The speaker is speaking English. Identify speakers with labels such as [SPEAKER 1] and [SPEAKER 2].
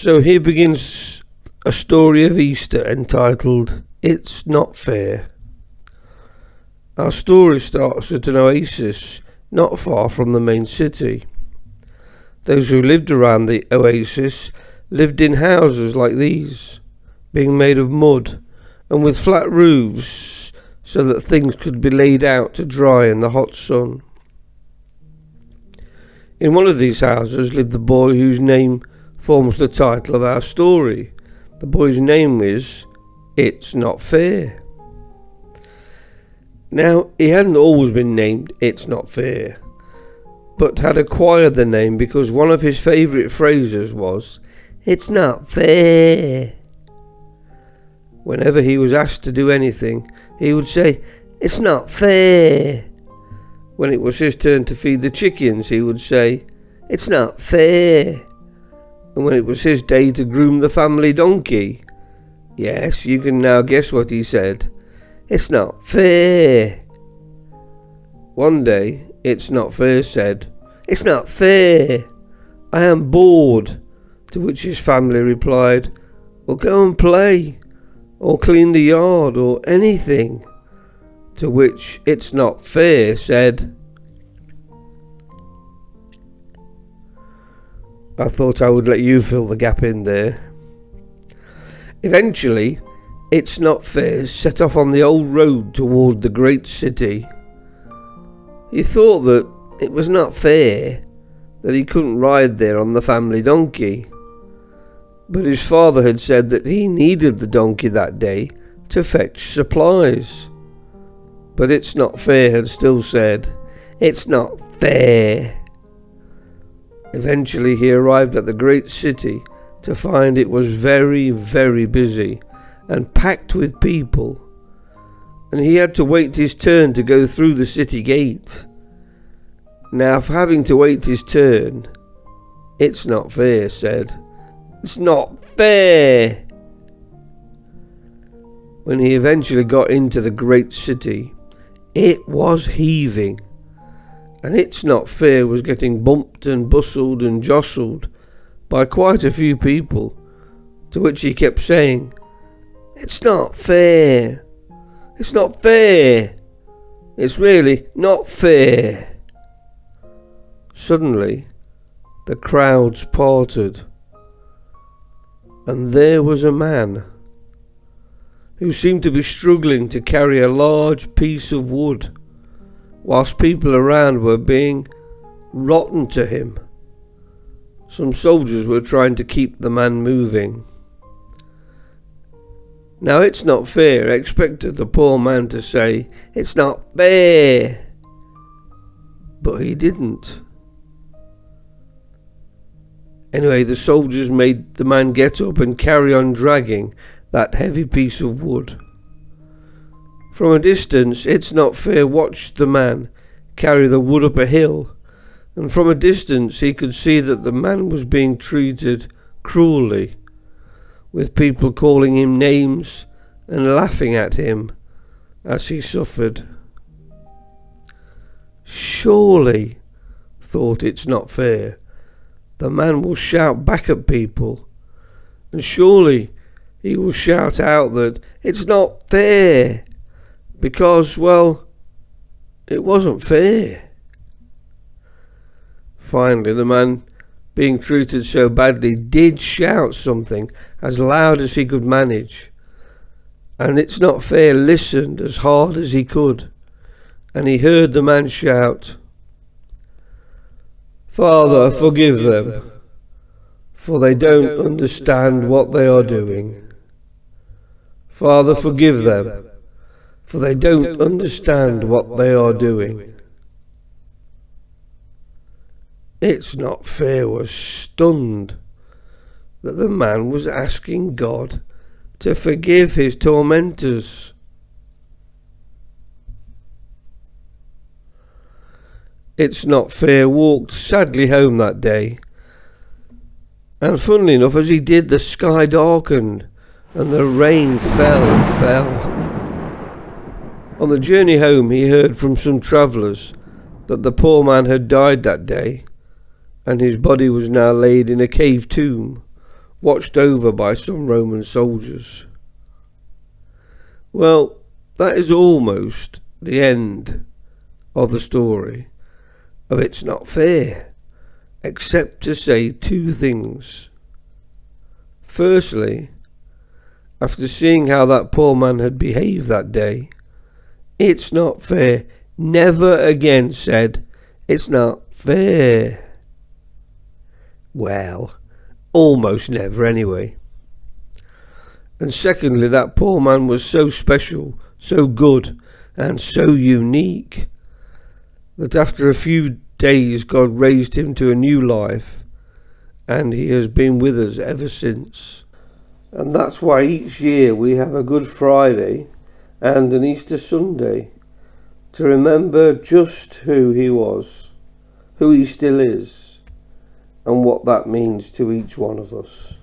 [SPEAKER 1] So here begins a story of Easter entitled It's Not Fair. Our story starts at an oasis not far from the main city. Those who lived around the oasis lived in houses like these, being made of mud and with flat roofs so that things could be laid out to dry in the hot sun. In one of these houses lived the boy whose name forms the title of our story. The boy's name is It's Not Fair. Now, he hadn't always been named It's Not Fair, but had acquired the name because one of his favourite phrases was, "It's not fair." Whenever he was asked to do anything, he would say, "It's not fair." When it was his turn to feed the chickens, he would say, "It's not fair." And when it was his day to groom the family donkey, yes, you can now guess what he said, "It's not fair." One day, It's Not Fair said, "It's not fair. I am bored." To which his family replied, "Well, go and play, or clean the yard, or anything." To which It's Not Fair said, I thought I would let you fill the gap in there. Eventually, It's Not Fair set off on the old road toward the great city. He thought that it was not fair that he couldn't ride there on the family donkey. But his father had said that he needed the donkey that day to fetch supplies. But It's Not Fair had still said, "It's not fair." Eventually he arrived at the great city to find it was very, very busy and packed with people, and he had to wait his turn to go through the city gate. Now, for having to wait his turn, It's Not Fair said, "It's not fair." When he eventually got into the great city, it was heaving, and It's Not Fair was getting bumped and bustled and jostled by quite a few people, to which he kept saying, "It's not fair. It's not fair. It's really not fair." Suddenly, the crowds parted, and there was a man who seemed to be struggling to carry a large piece of wood, whilst people around were being rotten to him. Some soldiers were trying to keep the man moving. Now, It's Not Fair expected the poor man to say, "It's not fair," but he didn't. Anyway, the soldiers made the man get up and carry on dragging that heavy piece of wood. From a distance, It's Not Fair watched the man carry the wood up a hill, and from a distance he could see that the man was being treated cruelly, with people calling him names and laughing at him as he suffered. Surely, thought It's Not Fair, the man will shout back at people, and surely he will shout out that it's not fair, because, well, it wasn't fair. Finally, the man being treated so badly did shout something as loud as he could manage, and It's Not Fair listened as hard as he could, and he heard the man shout, "Father, forgive them, for they don't understand what they are doing. Father, forgive them, for they don't understand what they are doing." It's Not Fair was stunned that the man was asking God to forgive his tormentors. It's Not Fair walked sadly home that day, and funnily enough, as he did, the sky darkened and the rain fell and fell. On the journey home, he heard from some travellers that the poor man had died that day, and his body was now laid in a cave tomb watched over by some Roman soldiers. Well, that is almost the end of the story of It's Not Fair, except to say two things. Firstly, after seeing how that poor man had behaved that day, It's Not Fair never again said, "It's not fair." Well, almost never anyway. And secondly, that poor man was so special, so good, and so unique, that after a few days God raised him to a new life, and he has been with us ever since. And that's why each year we have a Good Friday and an Easter Sunday, to remember just who he was, who he still is, and what that means to each one of us.